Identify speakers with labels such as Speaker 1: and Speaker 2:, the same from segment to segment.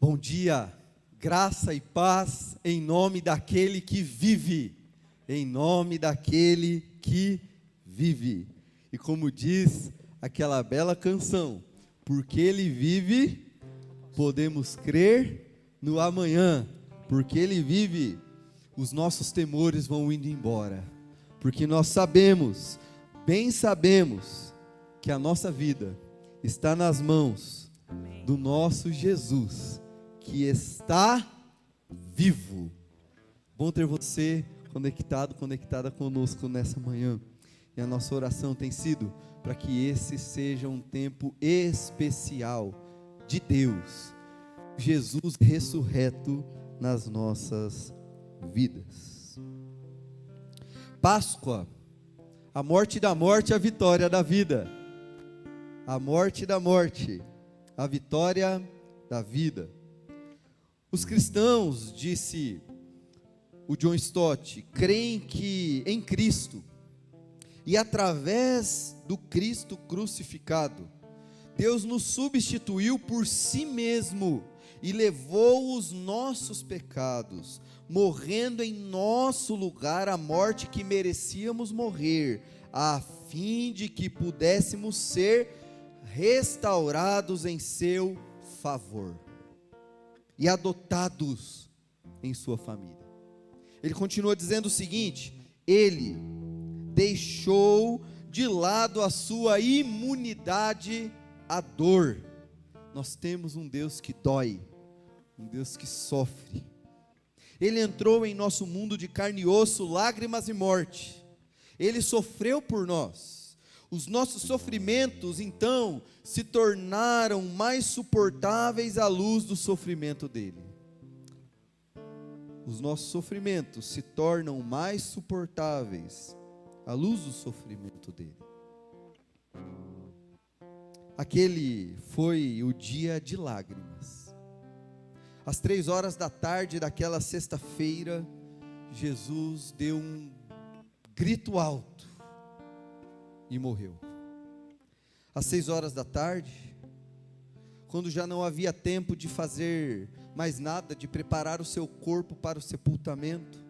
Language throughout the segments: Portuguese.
Speaker 1: Bom dia, graça e paz em nome daquele que vive, em nome daquele que vive. E como diz aquela bela canção, porque ele vive, podemos crer no amanhã, porque ele vive, os nossos temores vão indo embora, porque nós sabemos, bem sabemos, que a nossa vida está nas mãos do nosso Jesus, que está vivo. Bom ter você conectada conosco nessa manhã. E a nossa oração tem sido para que esse seja um tempo especial de Deus, Jesus ressurreto nas nossas vidas. Páscoa, a morte da morte, a vitória da vida. A morte da morte, a vitória da vida. Os cristãos, disse o John Stott, creem que em Cristo e através do Cristo crucificado, Deus nos substituiu por si mesmo e levou os nossos pecados, morrendo em nosso lugar a morte que merecíamos morrer, a fim de que pudéssemos ser restaurados em seu favor e adotados em sua família. Ele continua dizendo o seguinte: ele deixou de lado a sua imunidade à dor. Nós temos um Deus que dói, um Deus que sofre. Ele entrou em nosso mundo de carne e osso, lágrimas e morte. Ele sofreu por nós. Os nossos sofrimentos, então, se tornaram mais suportáveis à luz do sofrimento dele. Os nossos sofrimentos se tornam mais suportáveis à luz do sofrimento dele. Aquele foi o dia de lágrimas. Às 3 horas da tarde daquela sexta-feira, Jesus deu um grito alto e morreu. Às 6 horas da tarde, quando já não havia tempo de fazer mais nada, de preparar o seu corpo para o sepultamento,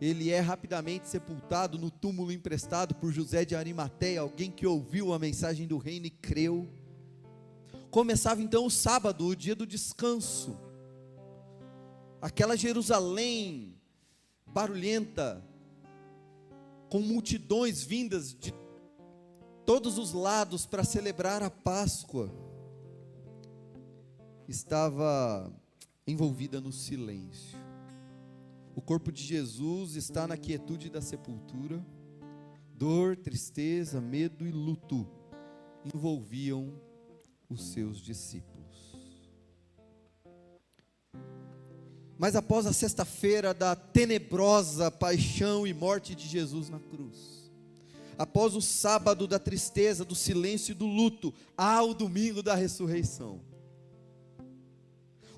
Speaker 1: ele é rapidamente sepultado no túmulo emprestado por José de Arimateia, alguém que ouviu a mensagem do reino e creu. Começava então o sábado, o dia do descanso. Aquela Jerusalém barulhenta, com multidões vindas de todos os lados para celebrar a Páscoa, estava envolvida no silêncio. O corpo de Jesus está na quietude da sepultura. Dor, tristeza, medo e luto envolviam os seus discípulos. Mas após a sexta-feira da tenebrosa paixão e morte de Jesus na cruz, após o sábado da tristeza, do silêncio e do luto, há o domingo da ressurreição.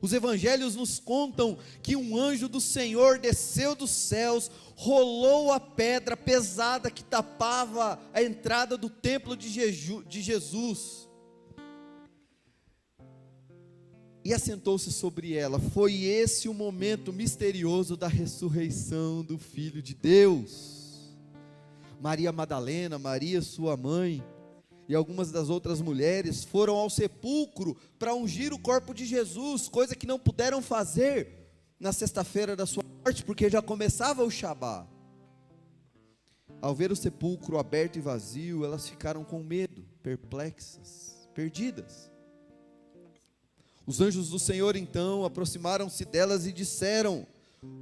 Speaker 1: Os evangelhos nos contam que um anjo do Senhor desceu dos céus, rolou a pedra pesada que tapava a entrada do templo de Jesus e assentou-se sobre ela. Foi esse o momento misterioso da ressurreição do Filho de Deus. Maria Madalena, Maria sua mãe e algumas das outras mulheres foram ao sepulcro para ungir o corpo de Jesus, coisa que não puderam fazer na sexta-feira da sua morte, porque já começava o Shabá. Ao ver o sepulcro aberto e vazio, elas ficaram com medo, perplexas, perdidas. Os anjos do Senhor então aproximaram-se delas e disseram: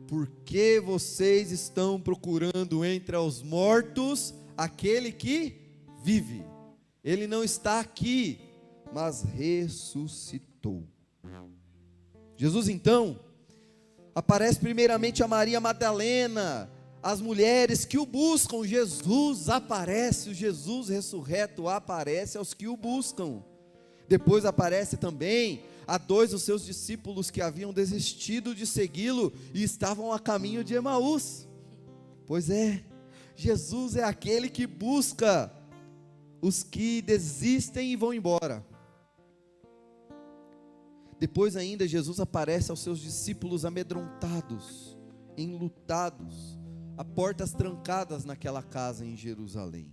Speaker 1: por que vocês estão procurando entre os mortos aquele que vive? Ele não está aqui, mas ressuscitou. Jesus então aparece primeiramente a Maria Madalena, as mulheres que o buscam. Jesus aparece, o Jesus ressurreto aparece aos que o buscam. Depois aparece também a 2 dos seus discípulos que haviam desistido de segui-lo e estavam a caminho de Emaús. Pois é, Jesus é aquele que busca os que desistem e vão embora. Depois ainda Jesus aparece aos seus discípulos amedrontados, enlutados, a portas trancadas naquela casa em Jerusalém.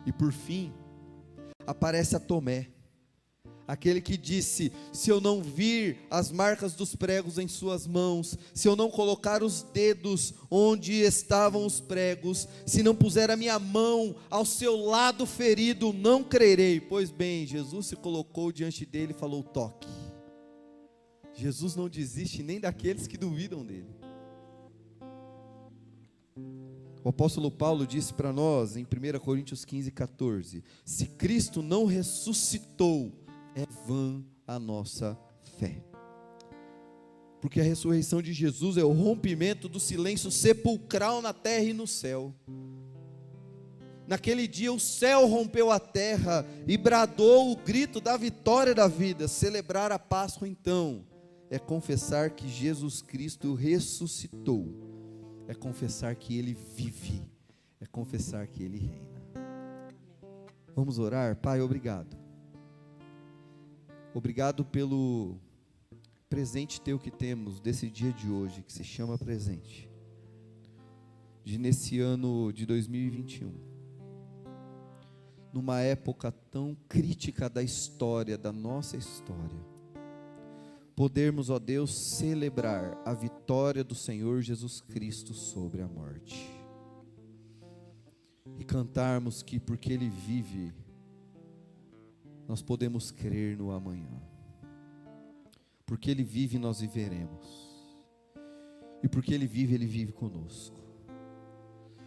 Speaker 1: E por fim, aparece a Tomé, aquele que disse: se eu não vir as marcas dos pregos em suas mãos, se eu não colocar os dedos onde estavam os pregos, se não puser a minha mão ao seu lado ferido, não crerei. Pois bem, Jesus se colocou diante dele e falou: toque. Jesus não desiste nem daqueles que duvidam dele. O apóstolo Paulo disse para nós em 1 Coríntios 15:14: se Cristo não ressuscitou, é vã a nossa fé. Porque a ressurreição de Jesus é o rompimento do silêncio sepulcral na terra e no céu. Naquele dia o céu rompeu a terra e bradou o grito da vitória da vida. Celebrar a Páscoa então é confessar que Jesus Cristo ressuscitou, é confessar que Ele vive, é confessar que Ele reina. Vamos orar? Pai, obrigado. Obrigado pelo presente teu que temos desse dia de hoje, que se chama presente, de nesse ano de 2021, numa época tão crítica da história, da nossa história, podermos, ó Deus, celebrar a vitória do Senhor Jesus Cristo sobre a morte, e cantarmos que porque Ele vive, nós podemos crer no amanhã. Porque Ele vive, nós viveremos. E porque Ele vive conosco.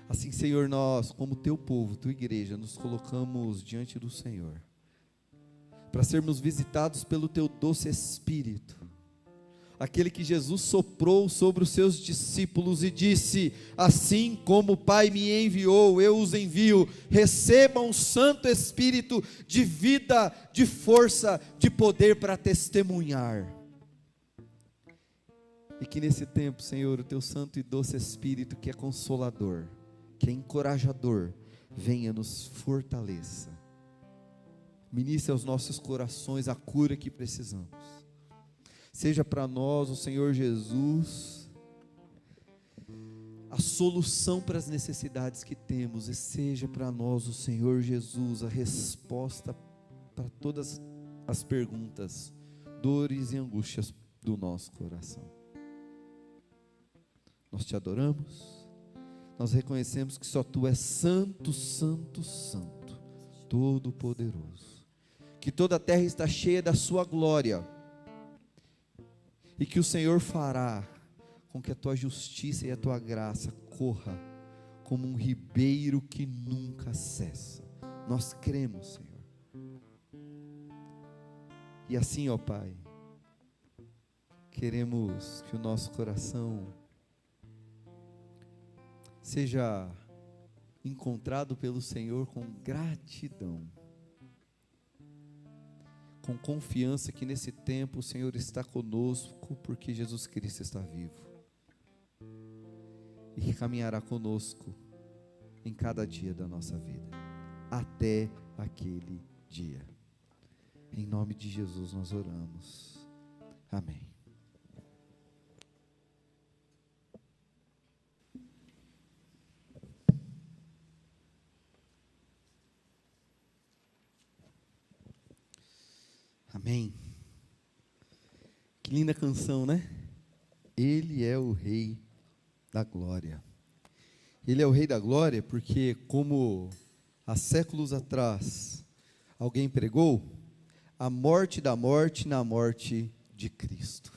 Speaker 1: Assim, Senhor, nós, como Teu povo, Tua igreja, nos colocamos diante do Senhor, para sermos visitados pelo Teu doce Espírito, aquele que Jesus soprou sobre os seus discípulos e disse: assim como o Pai me enviou, eu os envio. Recebam o Santo Espírito de vida, de força, de poder para testemunhar. E que nesse tempo, Senhor, o Teu Santo e doce Espírito, que é consolador, que é encorajador, venha nos fortaleça. Ministre aos nossos corações a cura que precisamos. Seja para nós, o Senhor Jesus, a solução para as necessidades que temos, e seja para nós, o Senhor Jesus, a resposta para todas as perguntas, dores e angústias do nosso coração. Nós Te adoramos, nós reconhecemos que só Tu és santo, santo, santo, todo-poderoso, que toda a terra está cheia da Sua glória, e que o Senhor fará com que a Tua justiça e a Tua graça corra como um ribeiro que nunca cessa. Nós cremos, Senhor. E assim, ó Pai, queremos que o nosso coração seja encontrado pelo Senhor com gratidão, com confiança que nesse tempo o Senhor está conosco, porque Jesus Cristo está vivo, e que caminhará conosco em cada dia da nossa vida, até aquele dia. Em nome de Jesus nós oramos, amém. Amém. Que linda canção, né? Ele é o Rei da Glória. Ele é o Rei da Glória porque, como há séculos atrás alguém pregou, a morte da morte na morte de Cristo.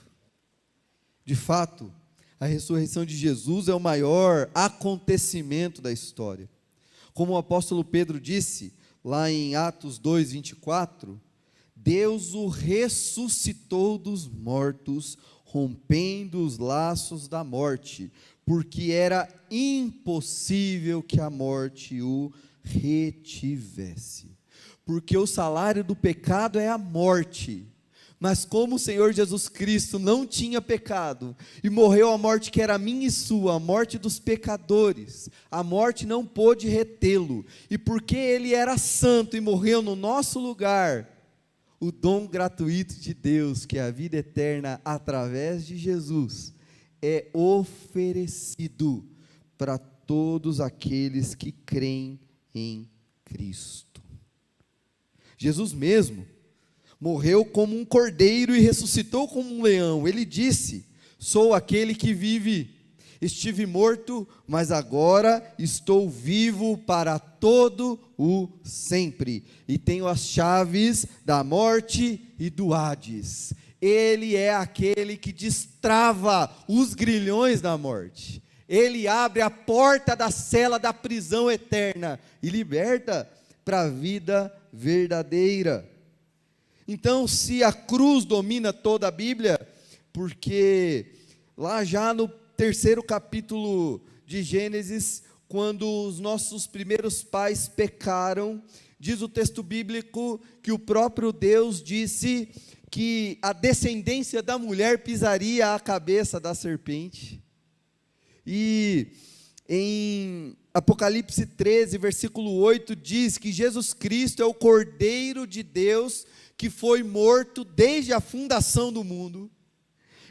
Speaker 1: De fato, a ressurreição de Jesus é o maior acontecimento da história. Como o apóstolo Pedro disse, lá em Atos 2:24, Deus o ressuscitou dos mortos, rompendo os laços da morte, porque era impossível que a morte o retivesse. Porque o salário do pecado é a morte, mas como o Senhor Jesus Cristo não tinha pecado, e morreu a morte que era minha e sua, a morte dos pecadores, a morte não pôde retê-lo, e porque Ele era santo e morreu no nosso lugar, O dom gratuito de Deus, que é a vida eterna através de Jesus, é oferecido para todos aqueles que creem em Cristo. Jesus mesmo morreu como um cordeiro e ressuscitou como um leão. Ele disse: sou aquele que vive. Estive morto, mas agora estou vivo para todo o sempre. E tenho as chaves da morte e do Hades. Ele é aquele que destrava os grilhões da morte. Ele abre a porta da cela da prisão eterna e liberta para a vida verdadeira. Então, se a cruz domina toda a Bíblia, porque lá já no 3º capítulo de Gênesis, quando os nossos primeiros pais pecaram, diz o texto bíblico que o próprio Deus disse que a descendência da mulher pisaria a cabeça da serpente. E em Apocalipse 13, versículo 8, diz que Jesus Cristo é o Cordeiro de Deus que foi morto desde a fundação do mundo.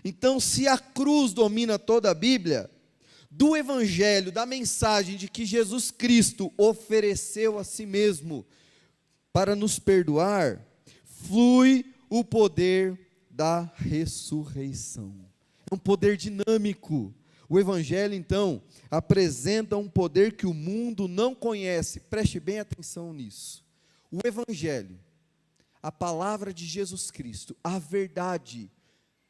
Speaker 1: Então, se a cruz domina toda a Bíblia, do Evangelho, da mensagem de que Jesus Cristo ofereceu a si mesmo para nos perdoar, flui o poder da ressurreição. É um poder dinâmico. O Evangelho, então, apresenta um poder que o mundo não conhece. Preste bem atenção nisso. O Evangelho, a palavra de Jesus Cristo, a verdade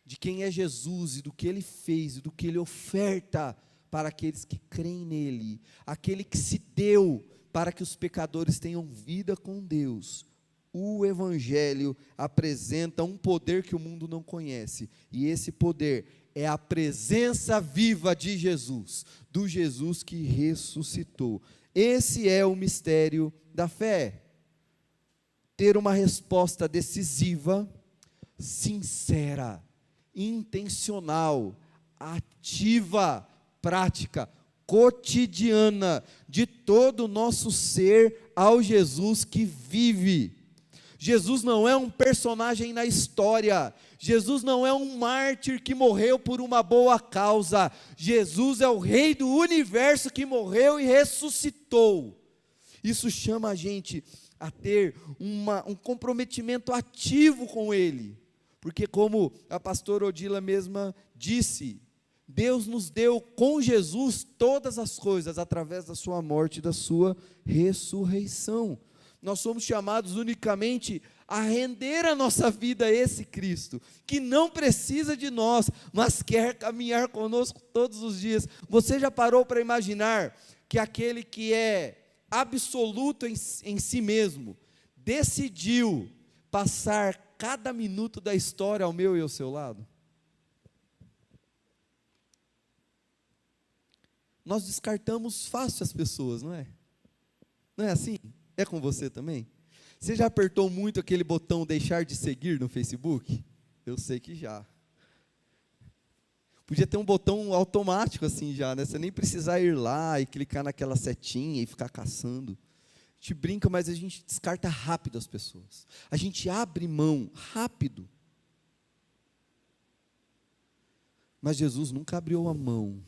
Speaker 1: de quem é Jesus e do que Ele fez, e do que Ele oferta para aqueles que creem nele, aquele que se deu para que os pecadores tenham vida com Deus. O Evangelho apresenta um poder que o mundo não conhece, e esse poder é a presença viva de Jesus, do Jesus que ressuscitou. Esse é o mistério da fé. Ter uma resposta decisiva, sincera, intencional, ativa, prática, cotidiana, de todo o nosso ser ao Jesus que vive. Jesus não é um personagem na história, Jesus não é um mártir que morreu por uma boa causa, Jesus é o Rei do universo que morreu e ressuscitou. Isso chama a gente a ter um comprometimento ativo com Ele, porque como a pastora Odila mesma disse, Deus nos deu com Jesus todas as coisas através da sua morte e da sua ressurreição. Nós somos chamados unicamente a render a nossa vida a esse Cristo, que não precisa de nós, mas quer caminhar conosco todos os dias. Você já parou para imaginar que aquele que é absoluto em si mesmo, decidiu passar cada minuto da história ao meu e ao seu lado? Nós descartamos fácil as pessoas, não é? Não é assim? É com você também? Você já apertou muito aquele botão deixar de seguir no Facebook? Eu sei que já. Podia ter um botão automático assim já, né? Você nem precisar ir lá e clicar naquela setinha e ficar caçando. A gente brinca, mas a gente descarta rápido as pessoas. A gente abre mão rápido. Mas Jesus nunca abriu a mão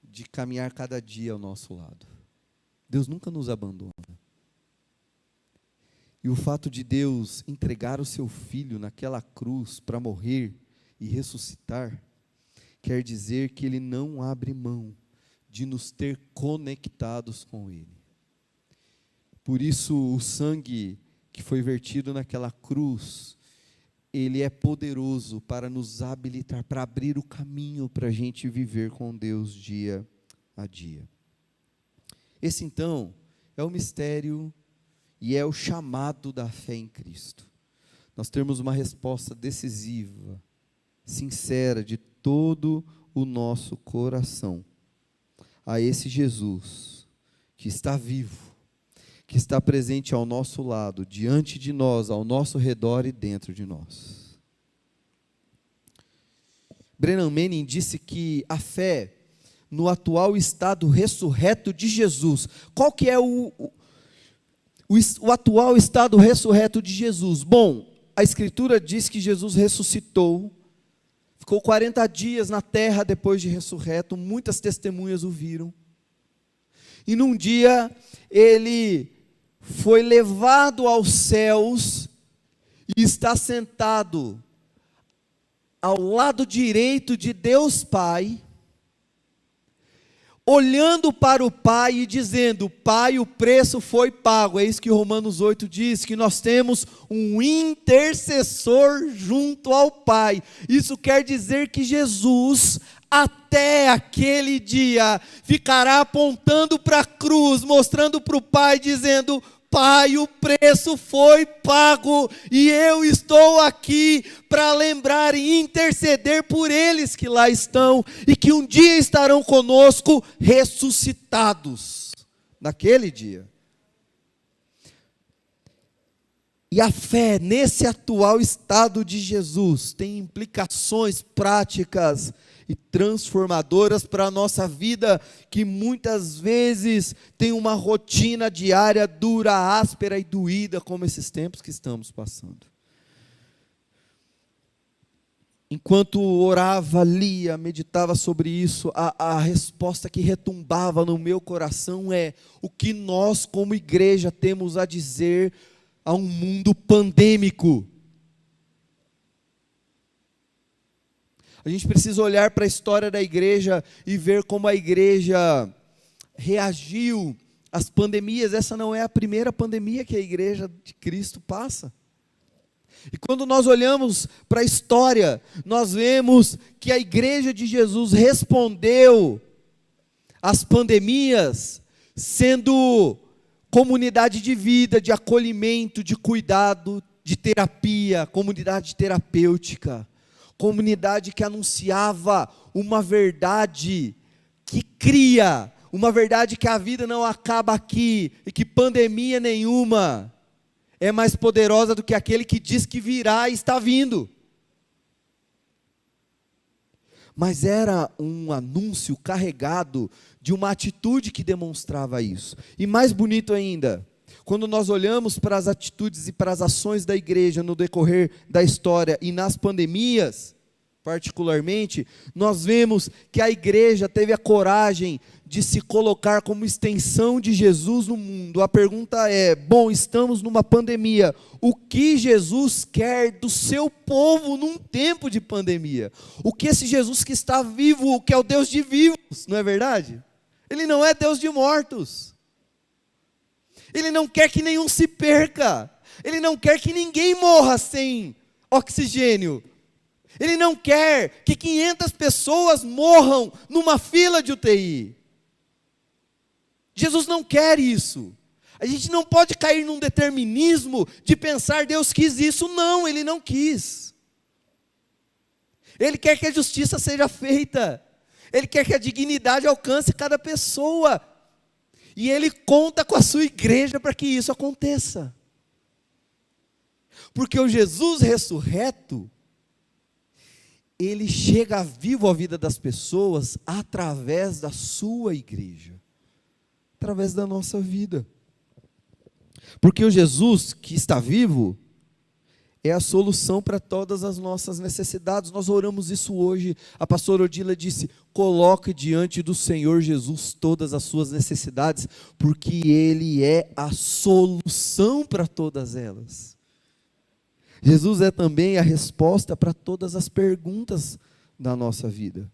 Speaker 1: de caminhar cada dia ao nosso lado. Deus nunca nos abandona. E o fato de Deus entregar o seu Filho naquela cruz para morrer e ressuscitar, quer dizer que Ele não abre mão de nos ter conectados com Ele. Por isso o sangue que foi vertido naquela cruz, ele é poderoso para nos habilitar, para abrir o caminho para a gente viver com Deus dia a dia. Esse então é o mistério e é o chamado da fé em Cristo. Nós temos uma resposta decisiva, sincera, de todo o nosso coração a esse Jesus que está vivo, que está presente ao nosso lado, diante de nós, ao nosso redor e dentro de nós. Brennan Manning disse que a fé no atual estado ressurreto de Jesus, qual que é o atual estado ressurreto de Jesus? Bom, a Escritura diz que Jesus ressuscitou, ficou 40 dias na terra depois de ressurreto, muitas testemunhas o viram. E num dia, ele foi levado aos céus e está sentado ao lado direito de Deus Pai, olhando para o Pai e dizendo: Pai, o preço foi pago. É isso que Romanos 8 diz, que nós temos um intercessor junto ao Pai. Isso quer dizer que Jesus, até aquele dia, ficará apontando para a cruz, mostrando para o Pai, dizendo: Pai, o preço foi pago, e eu estou aqui para lembrar e interceder por eles que lá estão, e que um dia estarão conosco ressuscitados, naquele dia. E a fé nesse atual estado de Jesus tem implicações práticas e transformadoras para a nossa vida, que muitas vezes tem uma rotina diária dura, áspera e doída, como esses tempos que estamos passando. Enquanto orava, lia, meditava sobre isso, a resposta que retumbava no meu coração é: o que nós como igreja temos a dizer a um mundo pandêmico? A gente precisa olhar para a história da igreja e ver como a igreja reagiu às pandemias. Essa não é a primeira pandemia que a igreja de Cristo passa. E quando nós olhamos para a história, nós vemos que a igreja de Jesus respondeu às pandemias sendo comunidade de vida, de acolhimento, de cuidado, de terapia, comunidade terapêutica. Comunidade que anunciava uma verdade que cria, uma verdade que a vida não acaba aqui, e que pandemia nenhuma é mais poderosa do que aquele que diz que virá e está vindo. Mas era um anúncio carregado de uma atitude que demonstrava isso. E mais bonito ainda, quando nós olhamos para as atitudes e para as ações da igreja no decorrer da história e nas pandemias, particularmente, nós vemos que a igreja teve a coragem de se colocar como extensão de Jesus no mundo. A pergunta é: bom, estamos numa pandemia, o que Jesus quer do seu povo num tempo de pandemia? O que esse Jesus que está vivo, que é o Deus de vivos, não é verdade? Ele não é Deus de mortos. Ele não quer que nenhum se perca. Ele não quer que ninguém morra sem oxigênio. Ele não quer que 500 pessoas morram numa fila de UTI. Jesus não quer isso. A gente não pode cair num determinismo de pensar: Deus quis isso. Não, Ele não quis. Ele quer que a justiça seja feita. Ele quer que a dignidade alcance cada pessoa. E Ele conta com a sua igreja para que isso aconteça. Porque o Jesus ressurreto, Ele chega vivo à vida das pessoas através da sua igreja, através da nossa vida. Porque o Jesus que está vivo é a solução para todas as nossas necessidades. Nós oramos isso hoje. A pastora Odila disse: coloque diante do Senhor Jesus todas as suas necessidades, porque Ele é a solução para todas elas. Jesus é também a resposta para todas as perguntas da nossa vida.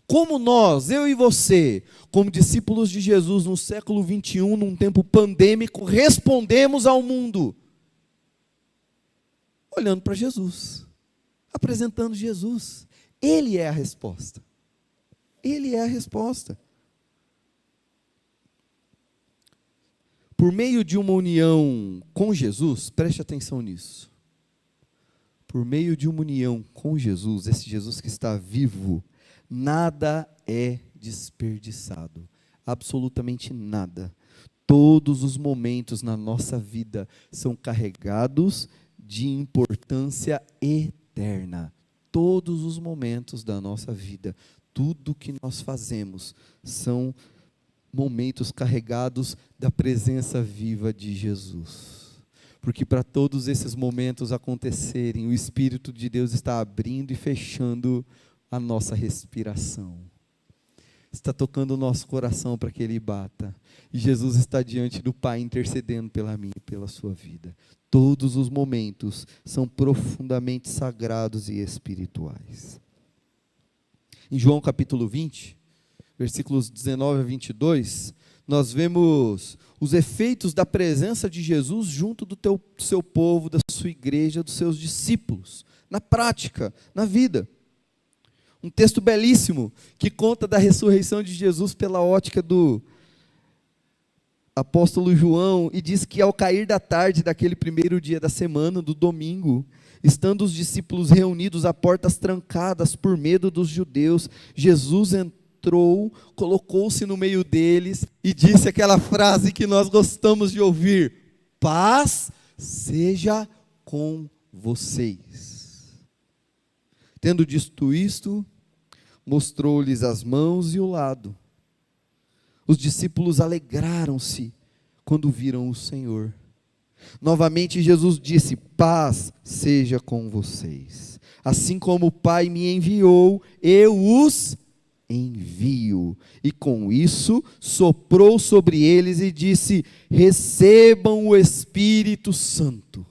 Speaker 1: Como nós, eu e você, como discípulos de Jesus no século 21, num tempo pandêmico, respondemos ao mundo? Olhando para Jesus, apresentando Jesus. Ele é a resposta. Ele é a resposta. Por meio de uma união com Jesus, preste atenção nisso. Por meio de uma união com Jesus, esse Jesus que está vivo, nada é desperdiçado, absolutamente nada. Todos os momentos na nossa vida são carregados de importância eterna. Todos os momentos da nossa vida, tudo que nós fazemos, são momentos carregados da presença viva de Jesus. Porque para todos esses momentos acontecerem, o Espírito de Deus está abrindo e fechando a nossa respiração. Está tocando o nosso coração para que ele bata. E Jesus está diante do Pai intercedendo pela minha e pela sua vida. Todos os momentos são profundamente sagrados e espirituais. Em João capítulo 20, versículos 19 a 22, nós vemos os efeitos da presença de Jesus junto do seu povo, da sua igreja, dos seus discípulos, na prática, na vida. Um texto belíssimo que conta da ressurreição de Jesus pela ótica do apóstolo João, e diz que ao cair da tarde daquele primeiro dia da semana, do domingo, estando os discípulos reunidos a portas trancadas por medo dos judeus, Jesus entrou, colocou-se no meio deles e disse aquela frase que nós gostamos de ouvir: paz seja com vocês. Tendo dito isto, mostrou-lhes as mãos e o lado. Os discípulos alegraram-se quando viram o Senhor. Novamente Jesus disse: paz seja com vocês. Assim como o Pai me enviou, eu os envio. E com isso soprou sobre eles e disse: recebam o Espírito Santo.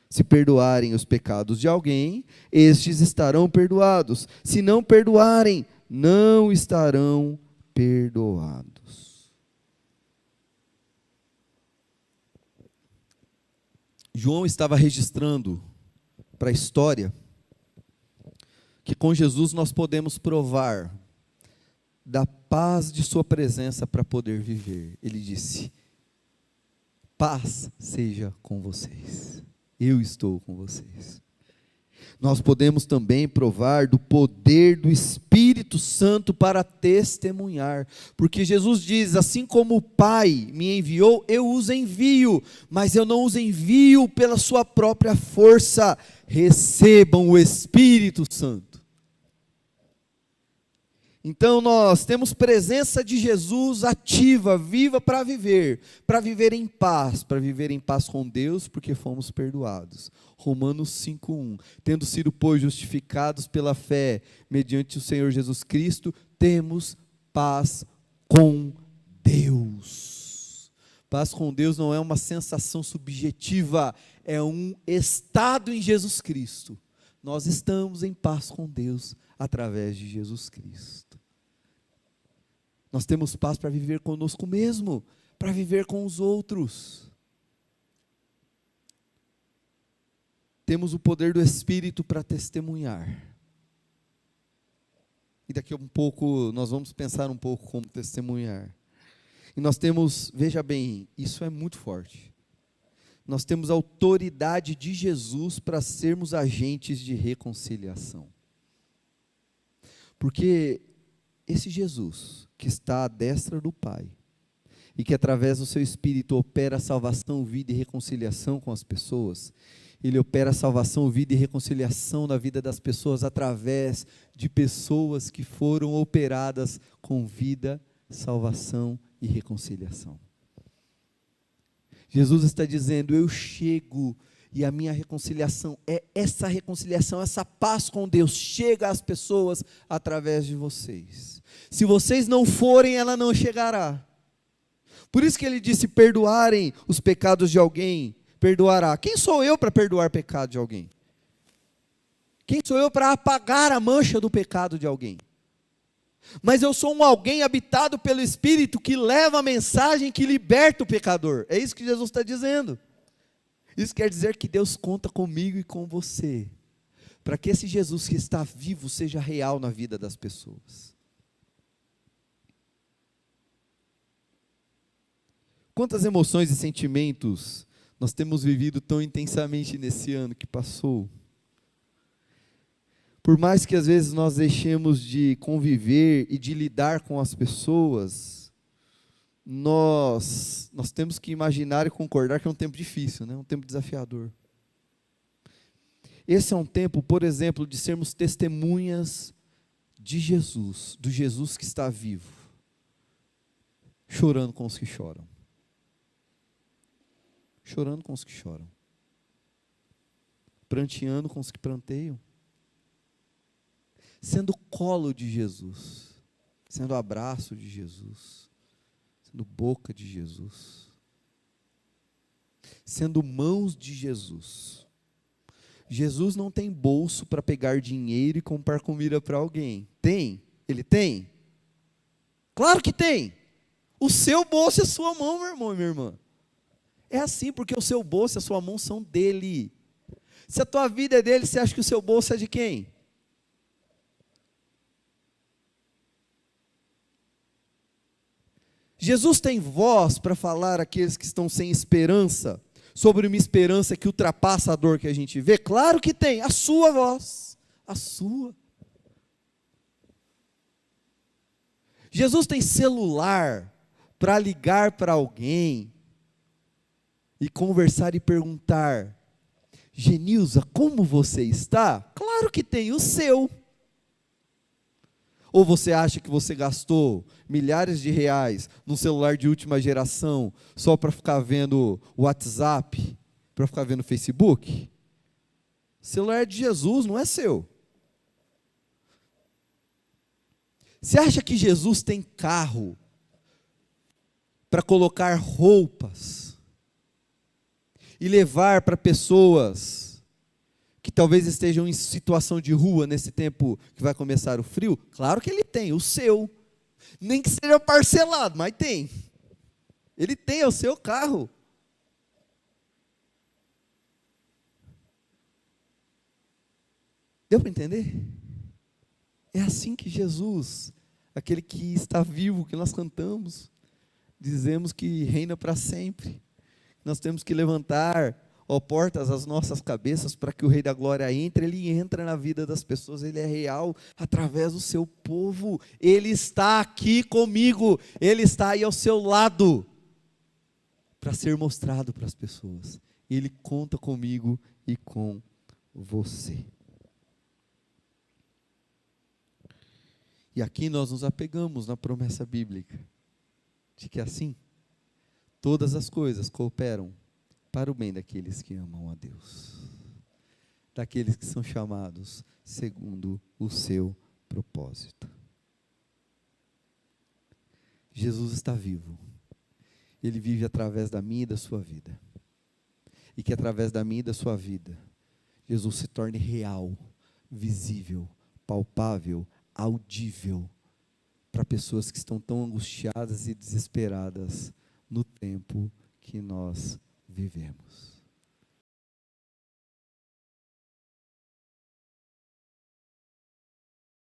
Speaker 1: Se perdoarem os pecados de alguém, estes estarão perdoados. Se não perdoarem, não estarão perdoados. João estava registrando para a história que com Jesus nós podemos provar da paz de sua presença para poder viver. Ele disse: paz seja com vocês. Eu estou com vocês. Nós podemos também provar do poder do Espírito Santo para testemunhar, porque Jesus diz: assim como o Pai me enviou, eu os envio, mas eu não os envio pela sua própria força. Recebam o Espírito Santo. Então nós temos presença de Jesus ativa, viva para viver em paz com Deus, porque fomos perdoados. Romanos 5:1, tendo sido, pois, justificados pela fé, mediante o Senhor Jesus Cristo, temos paz com Deus. Paz com Deus não é uma sensação subjetiva, é um estado em Jesus Cristo. Nós estamos em paz com Deus através de Jesus Cristo. Nós temos paz para viver conosco mesmo, para viver com os outros. Temos o poder do Espírito para testemunhar. E daqui a um pouco nós vamos pensar um pouco como testemunhar. E nós temos, veja bem, isso é muito forte. Nós temos a autoridade de Jesus para sermos agentes de reconciliação. Porque esse Jesus que está à destra do Pai e que através do seu Espírito opera salvação, vida e reconciliação com as pessoas, ele opera salvação, vida e reconciliação na vida das pessoas através de pessoas que foram operadas com vida, salvação e reconciliação. Jesus está dizendo: eu chego e a minha reconciliação é essa reconciliação, essa paz com Deus chega às pessoas através de vocês. Se vocês não forem, ela não chegará. Por isso que ele disse: perdoarem os pecados de alguém, perdoará. Quem sou eu para perdoar pecado de alguém? Quem sou eu para apagar a mancha do pecado de alguém? Mas eu sou um alguém habitado pelo Espírito que leva a mensagem que liberta o pecador. É isso que Jesus está dizendo. Isso quer dizer que Deus conta comigo e com você, para que esse Jesus que está vivo seja real na vida das pessoas. Quantas emoções e sentimentos nós temos vivido tão intensamente nesse ano que passou? Por mais que às vezes nós deixemos de conviver e de lidar com as pessoas, nós temos que imaginar e concordar que é um tempo difícil, né? Um tempo desafiador. Esse é um tempo, por exemplo, de sermos testemunhas de Jesus, do Jesus que está vivo, chorando com os que choram. chorando com os que choram, pranteando com os que pranteiam, sendo colo de Jesus, sendo abraço de Jesus, sendo boca de Jesus, sendo mãos de Jesus. Jesus não tem bolso para pegar dinheiro e comprar comida para alguém. Tem? Ele tem? Claro que tem. O seu bolso é a sua mão, meu irmão e minha irmã. É assim, porque o seu bolso e a sua mão são dele. Se a tua vida é dele, você acha que o seu bolso é de quem? Jesus tem voz para falar àqueles que estão sem esperança, sobre uma esperança que ultrapassa a dor que a gente vê? Claro que tem, a sua voz, a sua. Jesus tem celular para ligar para alguém e conversar e perguntar: Genilza, como você está? Claro que tem, o seu. Ou você acha que você gastou milhares de reais num celular de última geração só para ficar vendo o WhatsApp, para ficar vendo o Facebook? O celular é de Jesus, não é seu. Você acha que Jesus tem carro para colocar roupas e levar para pessoas que talvez estejam em situação de rua nesse tempo que vai começar o frio? Claro que ele tem, o seu. Nem que seja parcelado, mas tem. Ele tem, é o seu carro. Deu para entender? É assim que Jesus, aquele que está vivo, que nós cantamos, dizemos que reina para sempre. Nós temos que levantar, ó portas, as nossas cabeças para que o Rei da Glória entre. Ele entra na vida das pessoas, ele é real através do seu povo. Ele está aqui comigo, ele está aí ao seu lado para ser mostrado para as pessoas. Ele conta comigo e com você. E aqui nós nos apegamos na promessa bíblica de que assim todas as coisas cooperam para o bem daqueles que amam a Deus, daqueles que são chamados segundo o seu propósito. Jesus está vivo. Ele vive através da minha e da sua vida. E que através da minha e da sua vida, Jesus se torne real, visível, palpável, audível para pessoas que estão tão angustiadas e desesperadas no tempo que nós vivemos.